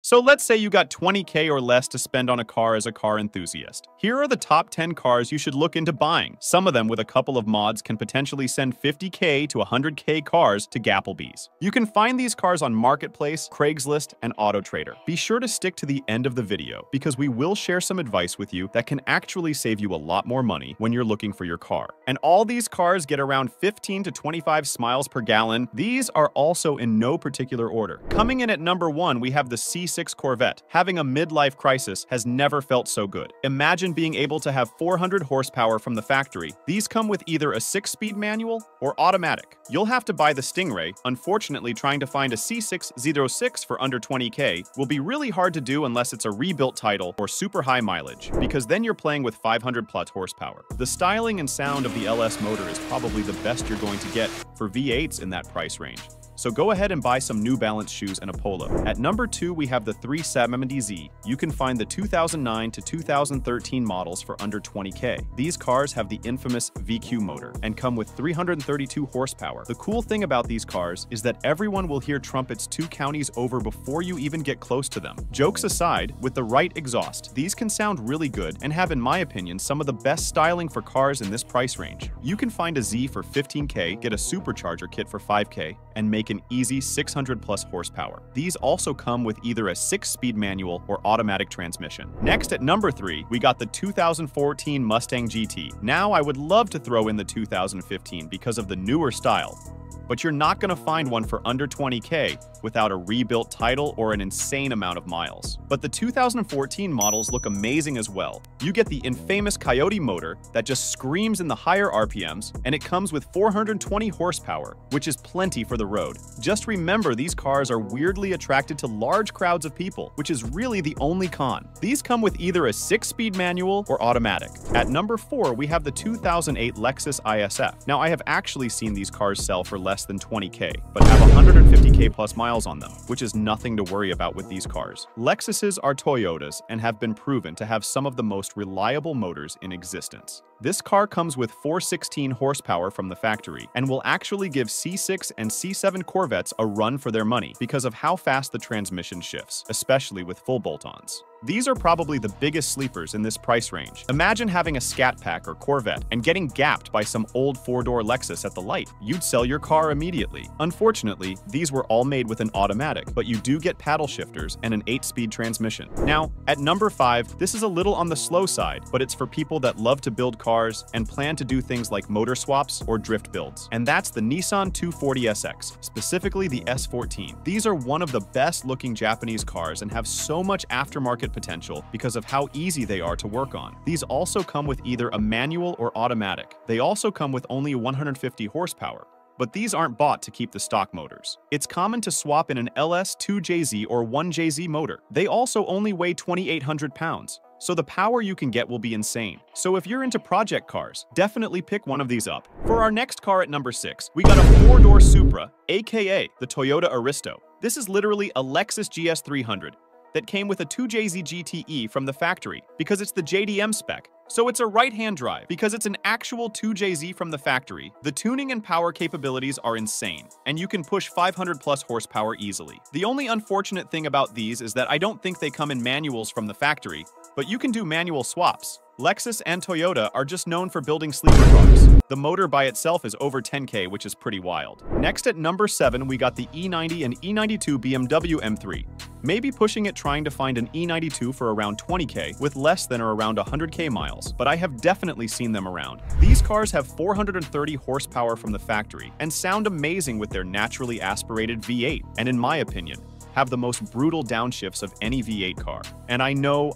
So let's say you got 20K or less to spend on a car as a car enthusiast. Here are the top 10 cars you should look into buying. Some of them with a couple of mods can potentially send 50K to 100K cars to Gapplebees. You can find these cars on Marketplace, Craigslist, and AutoTrader. Be sure to stick to the end of the video because we will share some advice with you that can actually save you a lot more money when you're looking for your car. And all these cars get around 15 to 25 miles per gallon. These are also in no particular order. Coming in at number 1, we have the C6 Corvette. Having a midlife crisis has never felt so good. Imagine being able to have 400 horsepower from the factory. These come with either a 6-speed manual or automatic. You'll have to buy the Stingray. Unfortunately, trying to find a C6 Z06 for under 20K will be really hard to do unless it's a rebuilt title or super high mileage, because then you're playing with 500 plus horsepower. The styling and sound of the LS motor is probably the best you're going to get for V8s in that price range. So go ahead and buy some New Balance shoes and a polo. At number 2, we have the 370Z. You can find the 2009 to 2013 models for under 20K. These cars have the infamous VQ motor and come with 332 horsepower. The cool thing about these cars is that everyone will hear trumpets 2 counties over before you even get close to them. Jokes aside, with the right exhaust, these can sound really good and have, in my opinion, some of the best styling for cars in this price range. You can find a Z for 15K, get a supercharger kit for 5K, and make an easy 600 plus horsepower. These also come with either a 6-speed manual or automatic transmission. Next at number 3, we got the 2014 Mustang GT. Now I would love to throw in the 2015 because of the newer style, but you're not going to find one for under 20K without a rebuilt title or an insane amount of miles. But the 2014 models look amazing as well. You get the infamous Coyote motor that just screams in the higher RPMs, and it comes with 420 horsepower, which is plenty for the road. Just remember, these cars are weirdly attracted to large crowds of people, which is really the only con. These come with either a 6-speed manual or automatic. At number 4, we have the 2008 Lexus ISF. Now, I have actually seen these cars sell for less than 20K, but have 150K plus miles on them, which is nothing to worry about with these cars. Lexuses are Toyotas and have been proven to have some of the most reliable motors in existence. This car comes with 416 horsepower from the factory and will actually give C6 and C7 Corvettes a run for their money because of how fast the transmission shifts, especially with full bolt-ons. These are probably the biggest sleepers in this price range. Imagine having a Scat Pack or Corvette and getting gapped by some old 4-door Lexus at the light. You'd sell your car immediately. Unfortunately, these were all made with an automatic, but you do get paddle shifters and an 8-speed transmission. Now, at number 5, this is a little on the slow side, but it's for people that love to build cars and plan to do things like motor swaps or drift builds. And that's the Nissan 240SX, specifically the S14. These are one of the best looking Japanese cars and have so much aftermarket potential because of how easy they are to work on. These also come with either a manual or automatic. They also come with only 150 horsepower. But these aren't bought to keep the stock motors. It's common to swap in an LS 2JZ or 1JZ motor. They also only weigh 2,800 pounds. So the power you can get will be insane. So if you're into project cars, definitely pick one of these up. For our next car at number 6, we got a 4-door Supra, aka the Toyota Aristo. This is literally a Lexus GS300 that came with a 2JZ GTE from the factory because it's the JDM spec. So it's a right-hand drive because it's an actual 2JZ from the factory. The tuning and power capabilities are insane, and you can push 500 plus horsepower easily. The only unfortunate thing about these is that I don't think they come in manuals from the factory, but you can do manual swaps. Lexus and Toyota are just known for building sleeper cars. The motor by itself is over 10K, which is pretty wild. Next at number 7, we got the E90 and E92 BMW M3. Maybe pushing it trying to find an E92 for around 20K with less than or around 100K miles, but I have definitely seen them around. These cars have 430 horsepower from the factory and sound amazing with their naturally aspirated V8, and in my opinion, have the most brutal downshifts of any V8 car. And I know,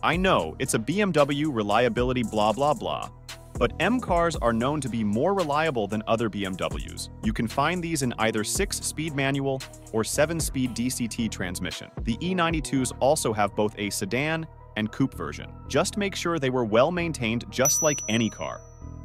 it's a BMW reliability blah blah blah, but M cars are known to be more reliable than other BMWs. You can find these in either 6-speed manual or 7-speed DCT transmission. The E92s also have both a sedan and coupe version. Just make sure they were well maintained just like any car,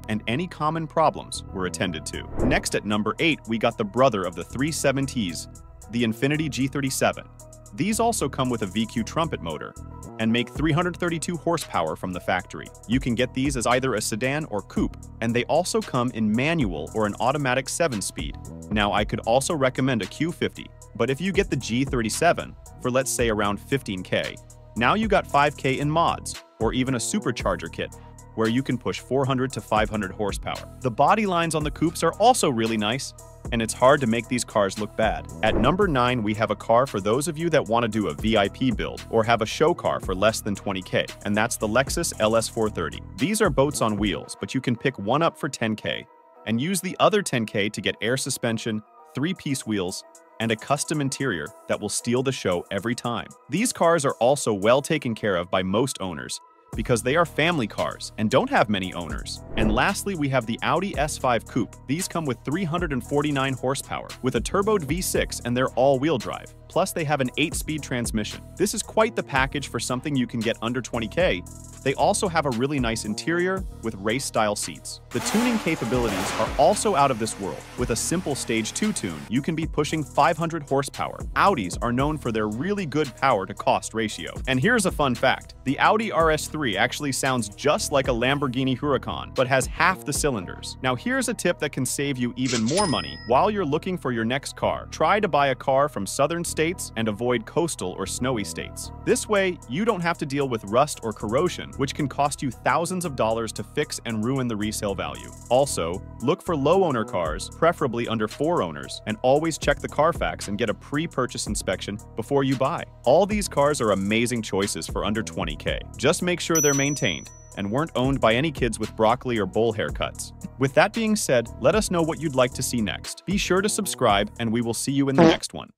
and any common problems were attended to. Next at number 8, we got the brother of the 370s, the Infiniti G37. These also come with a VQ trumpet motor and make 332 horsepower from the factory. You can get these as either a sedan or coupe, and they also come in manual or an automatic 7-speed. Now, I could also recommend a Q50, but if you get the G37, for let's say around 15K. Now you got 5K in mods, or even a supercharger kit, where you can push 400 to 500 horsepower. The body lines on the coupes are also really nice, and it's hard to make these cars look bad. At number 9, we have a car for those of you that want to do a VIP build or have a show car for less than 20K, and that's the Lexus LS430. These are boats on wheels, but you can pick one up for 10K and use the other 10K to get air suspension, 3-piece wheels, and a custom interior that will steal the show every time. These cars are also well taken care of by most owners because they are family cars and don't have many owners. And lastly, we have the Audi S5 Coupe. These come with 349 horsepower with a turboed V6 and they're all-wheel drive. Plus, they have an 8-speed transmission. This is quite the package for something you can get under 20K. They also have a really nice interior with race-style seats. The tuning capabilities are also out of this world. With a simple Stage 2 tune, you can be pushing 500 horsepower. Audis are known for their really good power-to-cost ratio. And here's a fun fact. The Audi RS3 actually sounds just like a Lamborghini Huracan, but has half the cylinders. Now here's a tip that can save you even more money. While you're looking for your next car, try to buy a car from southern states and avoid coastal or snowy states. This way, you don't have to deal with rust or corrosion, which can cost you thousands of dollars to fix and ruin the resale value. Also, look for low-owner cars, preferably under 4 owners, and always check the Carfax and get a pre-purchase inspection before you buy. All these cars are amazing choices for under 20K. Just make sure they're maintained and weren't owned by any kids with broccoli or bowl haircuts. With that being said, let us know what you'd like to see next. Be sure to subscribe, and we will see you in the next one.